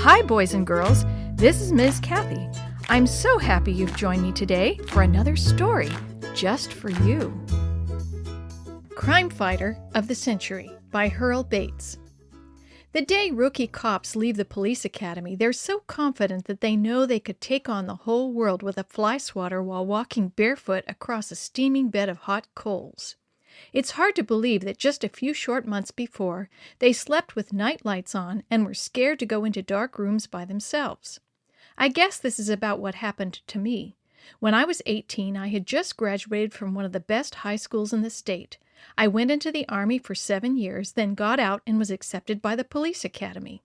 Hi, boys and girls. This is Ms. Kathy. I'm so happy you've joined me today for another story just for you. Crime Fighter of the Century by Hurl Bates. The day rookie cops leave the police academy, they're so confident that they know they could take on the whole world with a fly swatter while walking barefoot across a steaming bed of hot coals. It's hard to believe that just a few short months before, they slept with night lights on and were scared to go into dark rooms by themselves. I guess this is about what happened to me. When I was 18, I had just graduated from one of the best high schools in the state. I went into the Army for 7 years, then got out and was accepted by the police academy.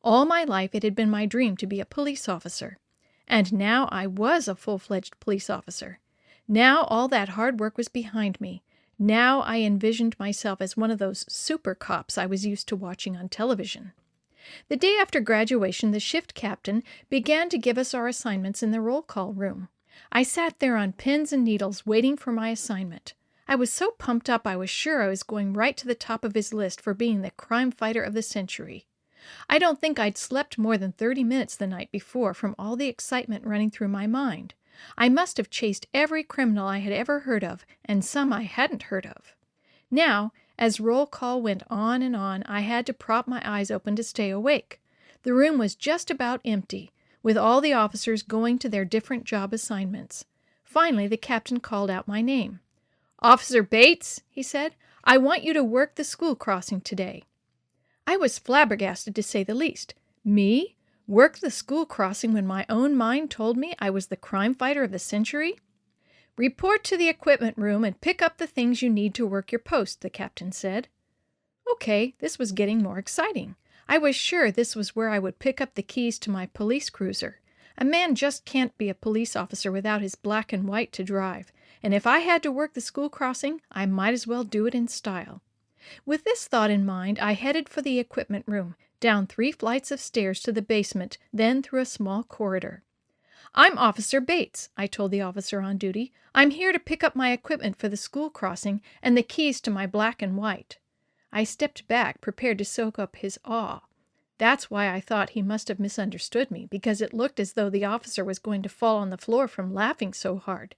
All my life it had been my dream to be a police officer. And now I was a full-fledged police officer. Now all that hard work was behind me. Now I envisioned myself as one of those super cops I was used to watching on television. The day after graduation, the shift captain began to give us our assignments in the roll call room. I sat there on pins and needles waiting for my assignment. I was so pumped up I was sure I was going right to the top of his list for being the crime fighter of the century. I don't think I'd slept more than 30 minutes the night before from all the excitement running through my mind. I must have chased every criminal I had ever heard of, and some I hadn't heard of. Now, as roll call went on and on, I had to prop my eyes open to stay awake. The room was just about empty, with all the officers going to their different job assignments. Finally, the captain called out my name. "Officer Bates," he said, "I want you to work the school crossing today." I was flabbergasted to say the least. Me? Work the school crossing when my own mind told me I was the crime fighter of the century? "Report to the equipment room and pick up the things you need to work your post," the captain said. Okay, this was getting more exciting. I was sure this was where I would pick up the keys to my police cruiser. A man just can't be a police officer without his black and white to drive, and if I had to work the school crossing, I might as well do it in style. With this thought in mind, I headed for the equipment room, down 3 flights of stairs to the basement, then through a small corridor. "I'm Officer Bates," I told the officer on duty. "I'm here to pick up my equipment for the school crossing and the keys to my black and white." I stepped back, prepared to soak up his awe. That's why I thought he must have misunderstood me, because it looked as though the officer was going to fall on the floor from laughing so hard.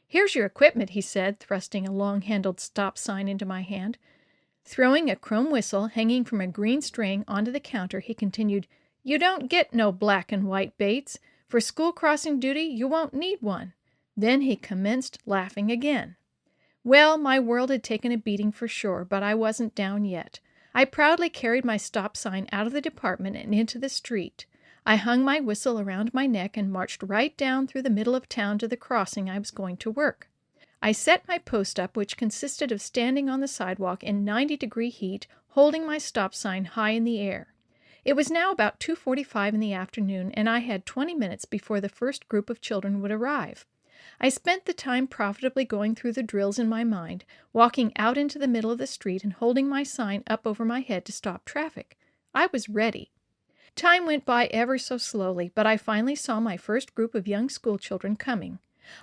"Here's your equipment," he said, thrusting a long-handled stop sign into my hand. Throwing a chrome whistle hanging from a green string onto the counter, he continued, "You don't get no black and white, Bates. For school crossing duty, you won't need one." Then he commenced laughing again. Well, my world had taken a beating for sure, but I wasn't down yet. I proudly carried my stop sign out of the department and into the street. I hung my whistle around my neck and marched right down through the middle of town to the crossing I was going to work. I set my post up, which consisted of standing on the sidewalk in 90-degree heat, holding my stop sign high in the air. It was now about 2:45 in the afternoon, and I had 20 minutes before the first group of children would arrive. I spent the time profitably going through the drills in my mind, walking out into the middle of the street and holding my sign up over my head to stop traffic. I was ready. Time went by ever so slowly, but I finally saw my first group of young schoolchildren coming.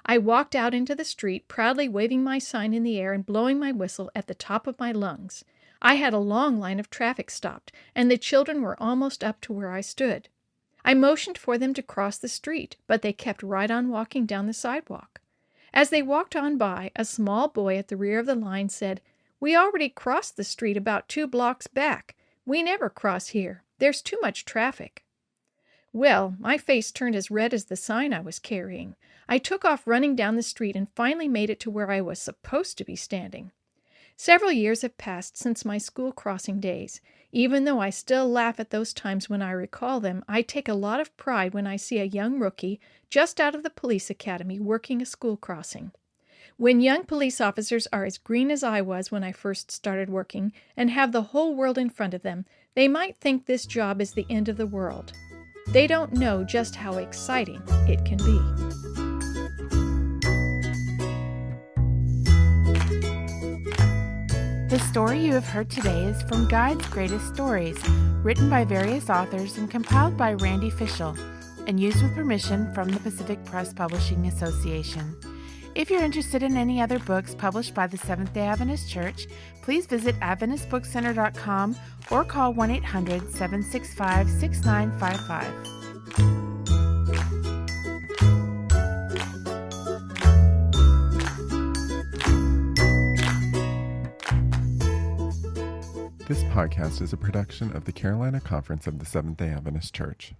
I walked out into the street, proudly waving my sign in the air and blowing my whistle at the top of my lungs. I had a long line of traffic stopped, and the children were almost up to where I stood. I motioned for them to cross the street, but they kept right on walking down the sidewalk. As they walked on by, a small boy at the rear of the line said, "We already crossed the street about 2 blocks back. We never cross here. There's too much traffic." Well, my face turned as red as the sign I was carrying. I took off running down the street and finally made it to where I was supposed to be standing. Several years have passed since my school crossing days. Even though I still laugh at those times when I recall them, I take a lot of pride when I see a young rookie just out of the police academy working a school crossing. When young police officers are as green as I was when I first started working and have the whole world in front of them, they might think this job is the end of the world. They don't know just how exciting it can be. The story you have heard today is from Guide's Greatest Stories, written by various authors and compiled by Randy Fischel, and used with permission from the Pacific Press Publishing Association. If you're interested in any other books published by the Seventh-day Adventist Church, please visit AdventistBookCenter.com or call 1-800-765-6955. This podcast is a production of the Carolina Conference of the Seventh-day Adventist Church.